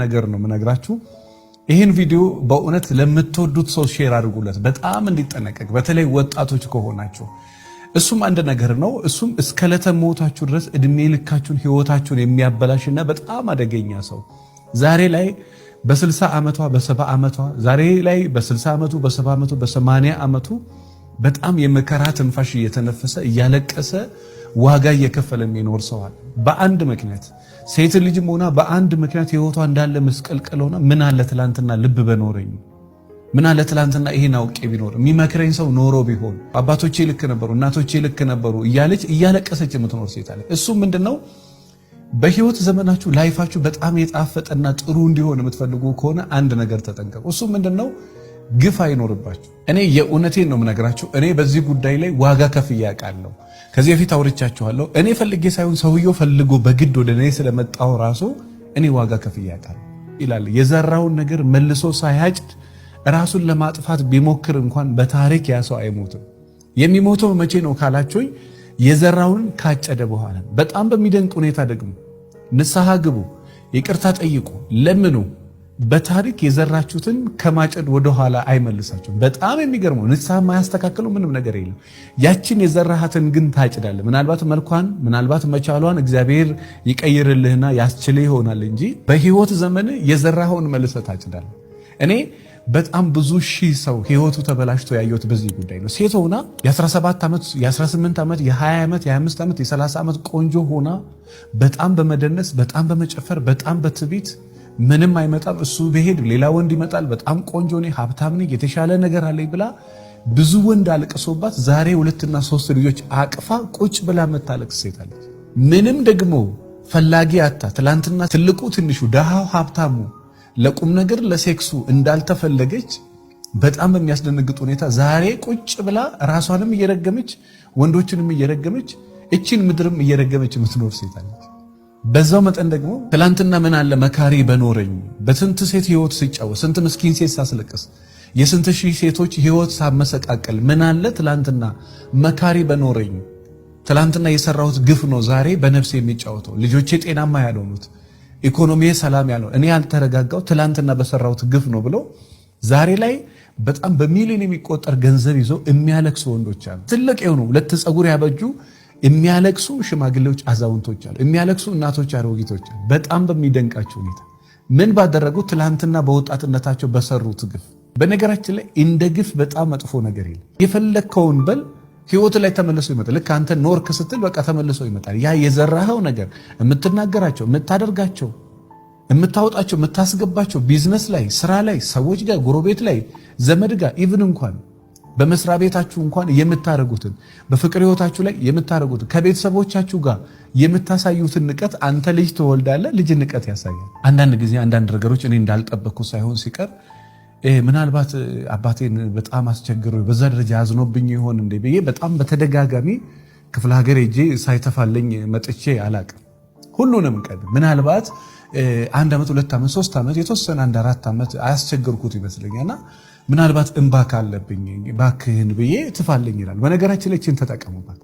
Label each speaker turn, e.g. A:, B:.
A: ነገር ነው የምነግራችሁ። ይህን ቪዲዮ በእውነት ለምትወዱት ሰው ሼር አድርጉለት፣ በጣም እንዲጠነቀቅ፣ በተለይ ወጣቶች ከሆናችሁ። እሱም አንድ ነገር ነው። እሱም እስከ ዕለተ ሞታችሁ ድረስ እድሜ ልካችሁን ህይወታችሁን የሚያበላሽና በጣም አደገኛ ሰው ዛሬ ላይ በ60 ዓመቷ በ70 ዓመቷ ዛሬ ላይ በ60 ዓመቱ በ70 ዓመቱ በ80 ዓመቱ በጣም የመከራ ትንፋሽ እየተነፈሰ እያለቀሰ ዋጋ እየከፈለ የሚኖር ሰው አለ። በአንድ ምክንያት ሴት ልጅም ሆና በአንድ ምክንያት ህይወቷ እንዳለ መስቀልቀል ሆና ምን አለ ትላንትና ልብ በኖረኝ፣ ምን አለ ትላንትና ይሄን አውቄ ቢኖር፣ የሚመክረኝ ሰው ኖሮ ቢሆን፣ አባቶቼ ልክ ነበሩ፣ እናቶቼ ልክ ነበሩ እያለች እያለቀሰች የምትኖር ሴት አለ። እሱ ምንድነው? በህይወት ዘመናችሁ ላይፋችሁ በጣም የጣፈጠና ጥሩ እንዲሆን የምትፈልጉ ከሆነ አንድ ነገር ተጠንቀቁ። እሱ ምንድነው? ግፍ አይኖርባችሁ። እኔ የእውነቴን ነው የምነግራችሁ። እኔ በዚህ ጉዳይ ላይ ዋጋ ከፍዬ አውቃለሁ። ከዚህ በፊት አውርቻችኋለሁ። እኔ ፈልጌ ሳይሆን ሰውየው ፈልጎ በግድ ወደ እኔ ስለመጣው ራሱ እኔ ዋጋ ከፍዬ አውቃለሁ ይላል። የዘራውን ነገር መልሶ ሳያጭድ ራሱን ለማጥፋት ቢሞክር እንኳን በታሪክ ያ ሰው አይሞትም። የሚሞተው መቼ ነው ካላችሁኝ፣ የዘራውን ካጨደ በኋላ። በጣም በሚደንቅ ሁኔታ ደግሞ ንስሐ ግቡ፣ ይቅርታ ጠይቁ፣ ለምኑ። በታሪክ የዘራችሁትን ከማጨድ ወደኋላ አይመልሳችሁም። በጣም የሚገርመው ንስሐ የማያስተካክለው ምንም ነገር የለም። ያችን የዘራሃትን ግን ታጭዳለህ። ምናልባት መልኳን ምናልባት መቻሏን እግዚአብሔር ይቀይርልህና ያስችልህ ይሆናል እንጂ በህይወት ዘመን የዘራኸውን መልሰህ ታጭዳለህ። እኔ በጣም ብዙ ሺህ ሰው ህይወቱ ተበላሽቶ ያየሁት በዚህ ጉዳይ ነው። ሴት ሆና የ17 ዓመት የ18 ዓመት የ20 ዓመት የ25 ዓመት የ30 ዓመት ቆንጆ ሆና በጣም በመደነስ በጣም በመጨፈር በጣም በትቢት ምንም አይመጣም፣ እሱ በሄድ ሌላ ወንድ ይመጣል፣ በጣም ቆንጆ ነኝ፣ ሀብታም ነኝ፣ የተሻለ ነገር አለኝ ብላ ብዙ ወንድ አልቅሶባት ዛሬ 2 እና 3 ልጆች አቅፋ ቁጭ ብላ መታለቅስ ሴት አለች። ምንም ደግሞ ፈላጊ አታ ትላንትና ትልቁ ትንሹ ደሃው ሀብታሙ ለቁም ነገር ለሴክሱ እንዳልተፈለገች በጣም በሚያስደነግጥ ሁኔታ ዛሬ ቁጭ ብላ ራሷንም እየረገመች ወንዶችንም እየረገመች እቺን ምድርም እየረገመች የምትኖር ሴት አለች። በዛው መጠን ደግሞ ትላንትና ምን አለ መካሪ በኖረኝ፣ በስንት ሴት ህይወት ሲጫወት፣ ስንት ምስኪን ሴት ሳስለቅስ፣ የስንት ሺህ ሴቶች ህይወት ሳመሰቃቀል፣ ምን አለ ትላንትና መካሪ በኖረኝ፣ ትላንትና የሰራሁት ግፍ ነው ዛሬ በነፍሴ የሚጫወተው፣ ልጆቼ ጤናማ ያልሆኑት፣ ኢኮኖሚ ሰላም ያለው፣ እኔ ያልተረጋጋው ትላንትና በሰራሁት ግፍ ነው ብሎ ዛሬ ላይ በጣም በሚሊዮን የሚቆጠር ገንዘብ ይዞ የሚያለቅሱ ወንዶች አሉ። ትልቅ የሆኑ 2 ፀጉር ያበጁ የሚያለቅሱ ሽማግሌዎች አዛውንቶች አሉ። የሚያለቅሱ እናቶች አሮጊቶች አሉ። በጣም በሚደንቃቸው ሁኔታ ምን ባደረጉ ትላንትና በወጣትነታቸው በሰሩት ግፍ። በነገራችን ላይ እንደ ግፍ በጣም መጥፎ ነገር የለም። የፈለከውን በል ህይወት ላይ ተመልሶ ይመጣል። ልክ አንተ ኖርክ ስትል በቃ ተመልሶ ይመጣል። ያ የዘራኸው ነገር የምትናገራቸው፣ የምታደርጋቸው፣ የምታወጣቸው፣ የምታስገባቸው ቢዝነስ ላይ፣ ስራ ላይ፣ ሰዎች ጋር፣ ጎረቤት ላይ፣ ዘመድ ጋር ኢቭን እንኳን በመስሪያ ቤታችሁ እንኳን የምታረጉትን፣ በፍቅር ህይወታችሁ ላይ የምታረጉትን፣ ከቤተሰቦቻችሁ ጋር የምታሳዩትን ንቀት አንተ ልጅ ትወልዳለህ፣ ልጅ ንቀት ያሳያል። አንዳንድ ጊዜ አንዳንድ ነገሮች እኔ እንዳልጠበቅኩ ሳይሆን ሲቀር ምናልባት አባቴን በጣም አስቸግሮ በዛ ደረጃ ያዝኖብኝ ይሆን እንዴ ብዬ በጣም በተደጋጋሚ ክፍለ ሀገር ሄጄ ሳይተፋለኝ መጥቼ አላቅም። ሁሉንም ቀን ምናልባት 1 ዓመት 2 ዓመት 3 ዓመት የተወሰነ 1 4 ዓመት አያስቸግርኩት ይመስለኛልና ምናልባት እንባ ካለብኝ ባክህን ብዬ ትፋለኝ ይላል። በነገራችን ላይ እችን ተጠቀሙባት።